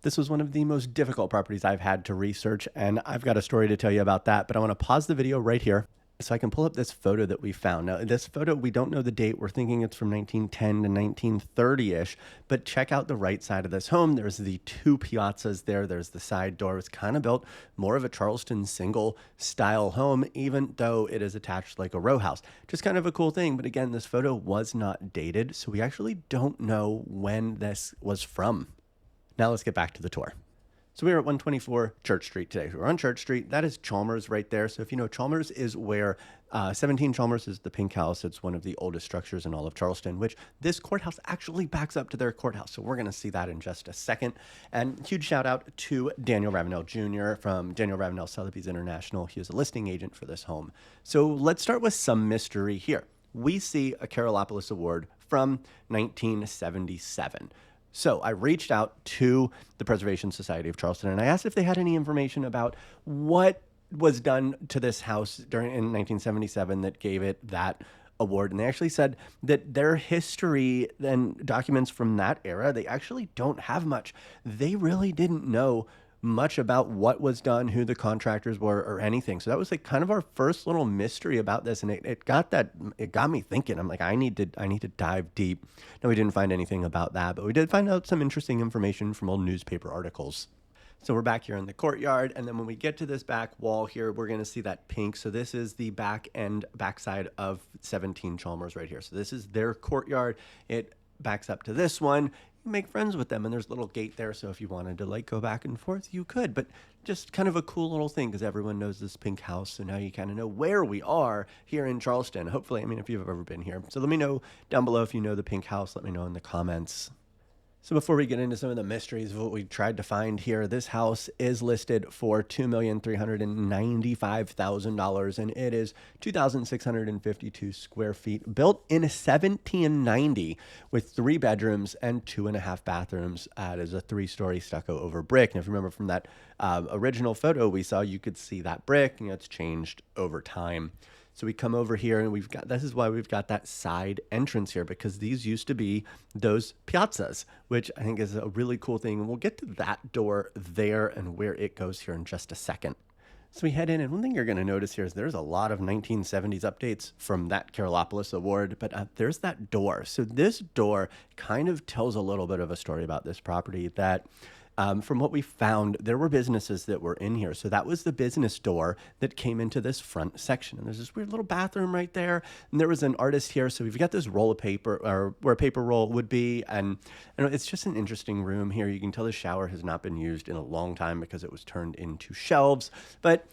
This was one of the most difficult properties I've had to research, and I've got a story to tell you about that, but I want to pause the video right here so I can pull up this photo that we found. Now, this photo, we don't know the date. We're thinking it's from 1910 to 1930-ish, but check out the right side of this home. There's the two piazzas there. There's the side door. It's kind of built more of a Charleston single style home, even though it is attached like a row house. Just kind of a cool thing. But again, this photo was not dated, so we actually don't know when this was from. Now let's get back to the tour. So we are at 124 Church Street today. We're on Church Street. That is Chalmers right there. So if you know, Chalmers is where 17 Chalmers is the pink house. It's one of the oldest structures in all of Charleston, which this courthouse actually backs up to their courthouse. So we're going to see that in just a second. And huge shout out to Daniel Ravenel Jr. from Daniel Ravenel Sotheby's International. He was a listing agent for this home. So let's start with some mystery here. We see a Carolopoulos Award from 1977. So I reached out to the Preservation Society of Charleston and I asked if they had any information about what was done to this house in 1977 that gave it that award. And they actually said that their history and documents from that era, they actually don't have much. They really didn't know much about what was done, who the contractors were, or anything. So that was like kind of our first little mystery about this, and it got me thinking. I'm like, I need to dive deep. No, we didn't find anything about that, but we did find out some interesting information from old newspaper articles. So we're back here in the courtyard, and then when we get to this back wall here, we're going to see that pink. So this is the backside of 17 Chalmers right here. So this is their courtyard. It backs up to this one. You make friends with them, and there's a little gate there, so if you wanted to like go back and forth, you could. But just kind of a cool little thing because everyone knows this pink house, so now you kind of know where we are here in Charleston. Hopefully, I mean, if you've ever been here. So let me know down below if you know the pink house. Let me know in the comments. So before we get into some of the mysteries of what we tried to find here, this house is listed for $2,395,000, and it is 2,652 square feet, built in 1790 with 3 bedrooms and 2.5 bathrooms. It is a 3-story stucco over brick. And if you remember from that original photo we saw, you could see that brick. You know, it's changed over time. So we come over here and this is why we've got that side entrance here, because these used to be those piazzas, which I think is a really cool thing. And we'll get to that door there and where it goes here in just a second. So we head in, and one thing you're going to notice here is there's a lot of 1970s updates from that Carolopoulos Award, but there's that door. So this door kind of tells a little bit of a story about this property that from what we found, there were businesses that were in here. So that was the business door that came into this front section. And there's this weird little bathroom right there. And there was an artist here. So we've got this roll of paper, or where a paper roll would be. And it's just an interesting room here. You can tell the shower has not been used in a long time because it was turned into shelves. But,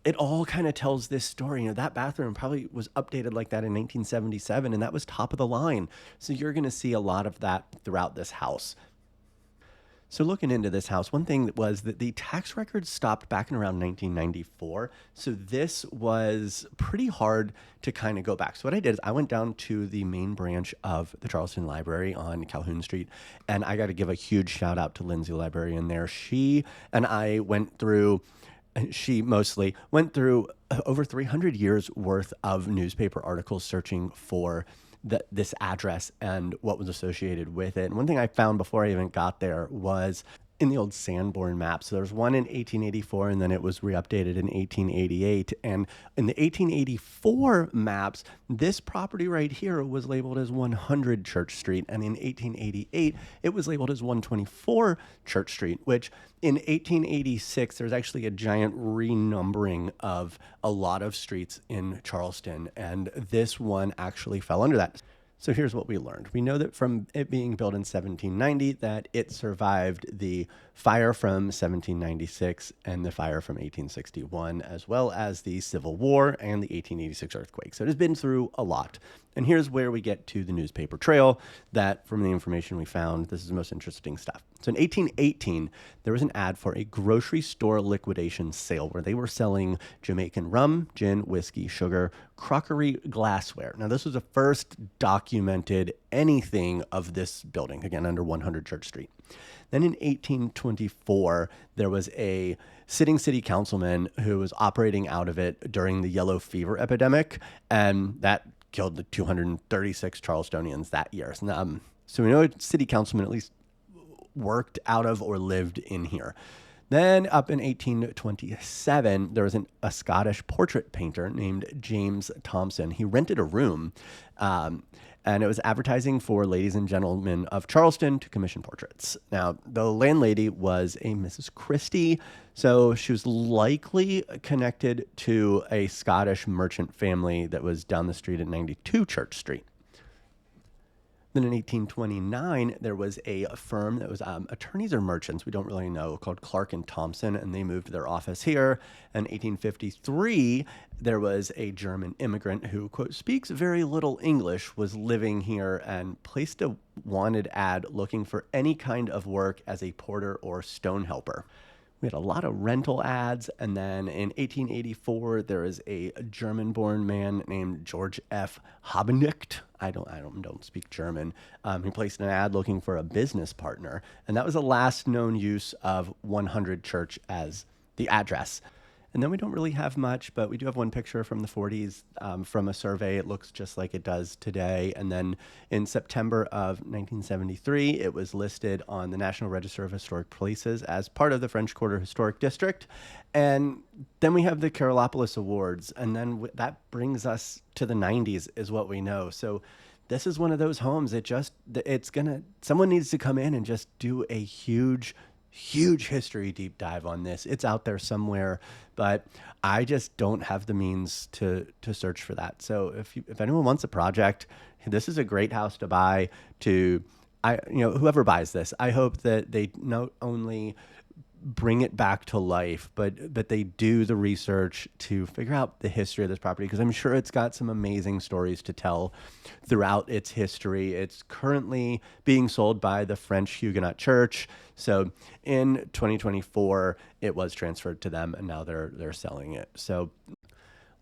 it all kind of tells this story. That bathroom probably was updated like that in 1977, and that was top of the line. So you're going to see a lot of that throughout this house. So looking into this house, one thing was that the tax records stopped back in around 1994. So this was pretty hard to kind of go back. So what I did is I went down to the main branch of the Charleston Library on Calhoun Street, and I got to give a huge shout out to Lindsay, librarian there. She mostly went through over 300 years worth of newspaper articles searching for this address and what was associated with it. And one thing I found before I even got there was in the old Sanborn maps. So there's one in 1884, and then it was re-updated in 1888. And in the 1884 maps, this property right here was labeled as 100 Church Street. And in 1888, it was labeled as 124 Church Street, which in 1886, there's actually a giant renumbering of a lot of streets in Charleston. And this one actually fell under that. So here's what we learned. We know that from it being built in 1790, that it survived the fire from 1796 and the fire from 1861, as well as the Civil War and the 1886 earthquake. So it has been through a lot. And here's where we get to the newspaper trail that, from the information we found, this is the most interesting stuff. So in 1818, there was an ad for a grocery store liquidation sale where they were selling Jamaican rum, gin, whiskey, sugar, crockery, glassware. Now, this was the first documented anything of this building, again, under 100 Church Street. Then in 1824, there was a sitting city councilman who was operating out of it during the yellow fever epidemic, and that killed the 236 Charlestonians that year. So we know a city councilman, at least worked out of or lived in here. Then up in 1827, there was a Scottish portrait painter named James Thomson. He rented a room, and it was advertising for ladies and gentlemen of Charleston to commission portraits. Now, the landlady was a Mrs. Christie, so she was likely connected to a Scottish merchant family that was down the street at 92 Church Street. Then in 1829, there was a firm that was attorneys or merchants, we don't really know, called Clark and Thompson, and they moved their office here. In 1853, there was a German immigrant who, quote, speaks very little English, was living here and placed a wanted ad looking for any kind of work as a porter or stone helper. We had a lot of rental ads, and then in 1884 there is a German-born man named George F. Habenicht. I don't speak German. He placed an ad looking for a business partner, and that was the last known use of 100 Church as the address. And then we don't really have much, but we do have one picture from the 40s from a survey. It looks just like it does today. And then in September of 1973, it was listed on the National Register of Historic Places as part of the French Quarter Historic District. And then we have the Carolopolis Awards. And then that brings us to the 90s is what we know. So this is one of those homes. Someone needs to come in and just do a huge history deep dive on this. It's out there somewhere, but I just don't have the means to search for that. So if anyone wants a project, this is a great house to buy. Whoever buys this, I hope that they not only bring it back to life, but they do the research to figure out the history of this property, because I'm sure it's got some amazing stories to tell throughout its history. It's currently being sold by the French Huguenot Church. So in 2024, it was transferred to them, and now they're selling it. So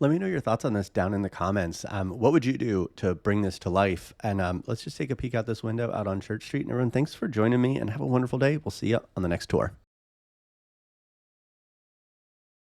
let me know your thoughts on this down in the comments. What would you do to bring this to life? And let's just take a peek out this window out on Church Street. And everyone, thanks for joining me, and have a wonderful day. We'll see you on the next tour.